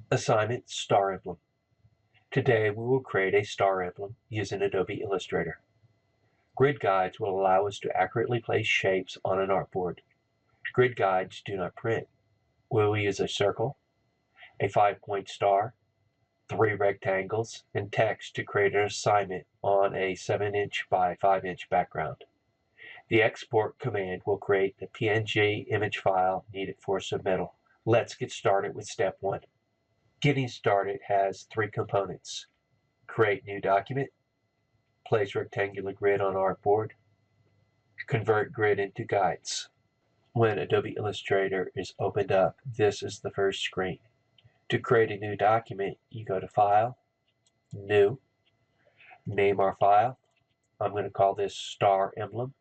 Assignment Star Emblem. Today we will create a star emblem using Adobe Illustrator. Grid guides will allow us to accurately place shapes on an artboard. Grid guides do not print. We will use a circle, a 5-point star, 3 rectangles, and text to create an assignment on a 7-inch by 5-inch background. The export command will create the PNG image file needed for submittal. Let's get started with step 1. Getting started has 3 components: create new document, place rectangular grid on artboard, convert grid into guides. When Adobe Illustrator is opened up, this is the first screen. To create a new document, you go to File, New, name our file. I'm going to call this Star Emblem.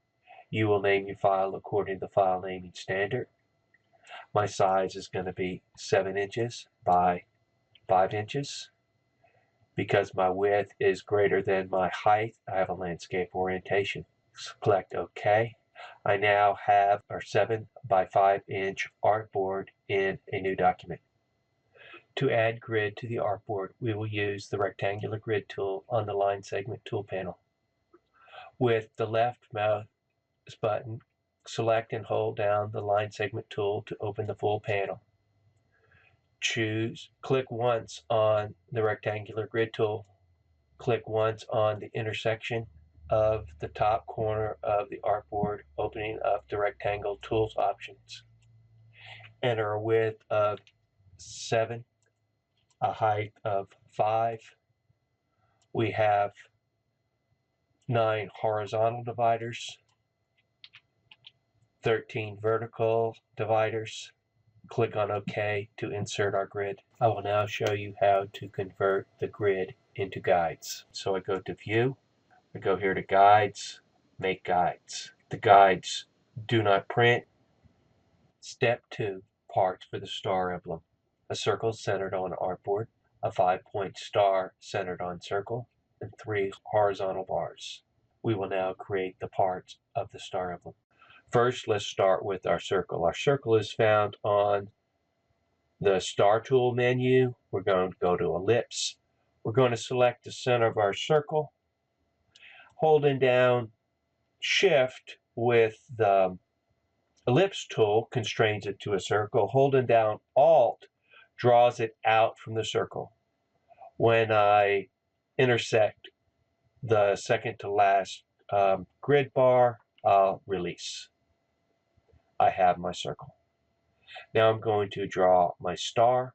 You will name your file according to the file naming standard. My size is going to be 7 inches by 5 inches. Because my width is greater than my height, I have a landscape orientation. Select OK. I now have our 7 by 5 inch artboard in a new document. To add grid to the artboard, we will use the rectangular grid tool on the line segment tool panel. With the left mouse button, select and hold down the line segment tool to open the full panel. Click once on the rectangular grid tool. Click once on the intersection of the top corner of the artboard, opening up the rectangle tools options. Enter a width of 7, a height of 5. We have 9 horizontal dividers, 13 vertical dividers. Click on OK to insert our grid. I will now show you how to convert the grid into guides. So I go to View, I go here to Guides, Make Guides. The guides do not print. Step 2, Parts for the star emblem. A circle centered on artboard, a 5-point star centered on circle, and 3 horizontal bars. We will now create the parts of the star emblem. First, let's start with our circle. Our circle is found on the Star Tool menu. We're going to go to Ellipse. We're going to select the center of our circle. Holding down Shift with the Ellipse tool constrains it to a circle. Holding down Alt draws it out from the circle. When I intersect the second to last grid bar, I'll release. I have my circle. Now I'm going to draw my star.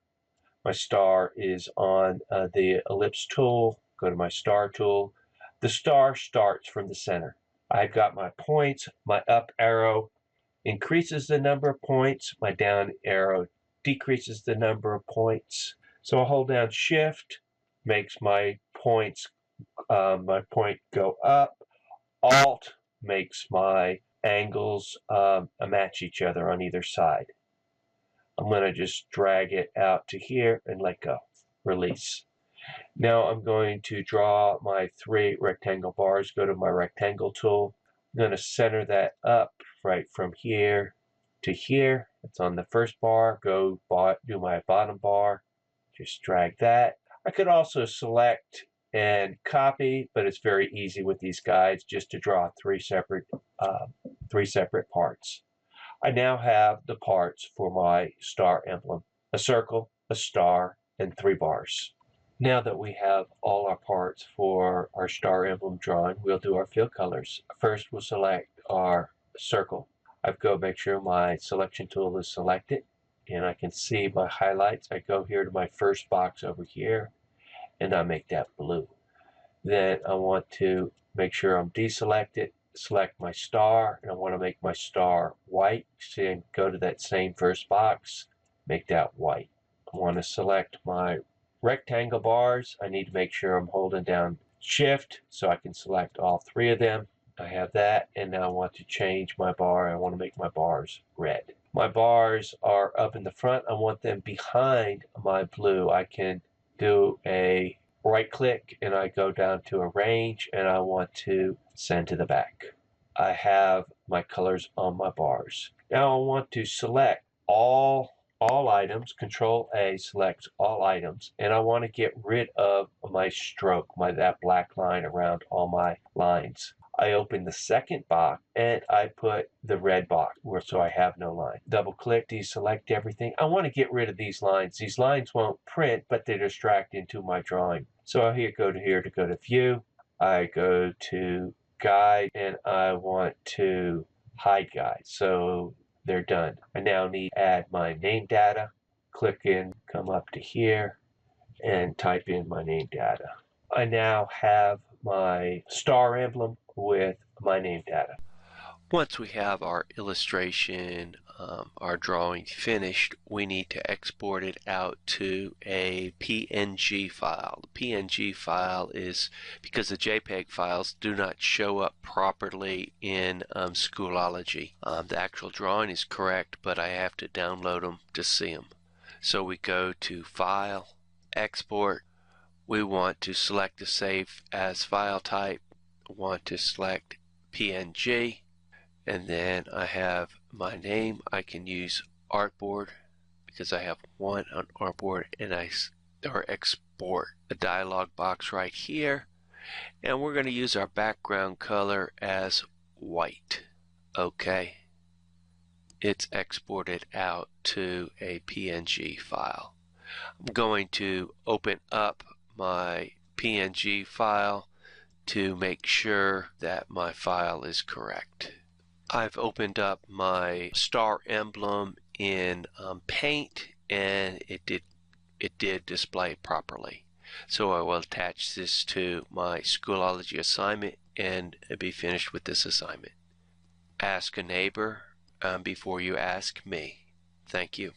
My star is on the ellipse tool. Go to my star tool. The star starts from the center. I've got my points. My up arrow increases the number of points. My down arrow decreases the number of points. So I'll hold down Shift, makes my point go up. Alt makes my angles match each other on either side. I'm going to just drag it out to here and let go. Release. Now I'm going to draw my 3 rectangle bars. Go to my rectangle tool. I'm going to center that up right from here to here. It's on the first bar. Do my bottom bar. Just drag that. I could also select and copy, but it's very easy with these guides just to draw 3 separate parts. I now have the parts for my star emblem: a circle, a star, and 3 bars. Now that we have all our parts for our star emblem drawing, we'll do our fill colors. First, we'll select our circle. I go make sure my selection tool is selected, and I can see my highlights. I go here to my first box over here, and I make that blue. Then I want to make sure I'm deselected, select my star, and I want to make my star white. So go to that same first box, make that white. I want to select my rectangle bars. I need to make sure I'm holding down Shift so I can select all 3 of them. I have that, and now I want to change my bar. I want to make my bars red. My bars are up in the front. I want them behind my blue. I can do a right click and I go down to arrange, and I want to send to the back. I have my colors on my bars. Now I want to select all all items, Control A selects all items, and I want to get rid of my stroke, that black line around all my lines. I open the second box and I put the red box so I have no line. Double click, deselect everything. I want to get rid of these lines. These lines won't print, but they distract into my drawing. So I go to view. I go to guide and I want to hide guide. So they're done. I now need to add my name data. Click in, come up to here and type in my name data. I now have my star emblem with my name data. Once we have our illustration, our drawing finished, we need to export it out to a PNG file. The PNG file is because the JPEG files do not show up properly in Schoolology. The actual drawing is correct, but I have to download them to see them. So we go to File, Export. We want to select the Save As File type. We want to select PNG. And then I have my name. I can use artboard because I have one on artboard, and or export the dialog box right here. And we're going to use our background color as white. Okay. It's exported out to a PNG file. I'm going to open up my PNG file to make sure that my file is correct. I've opened up my star emblem in Paint, and it did display properly. So I will attach this to my Schoolology assignment and be finished with this assignment. Ask a neighbor before you ask me. Thank you.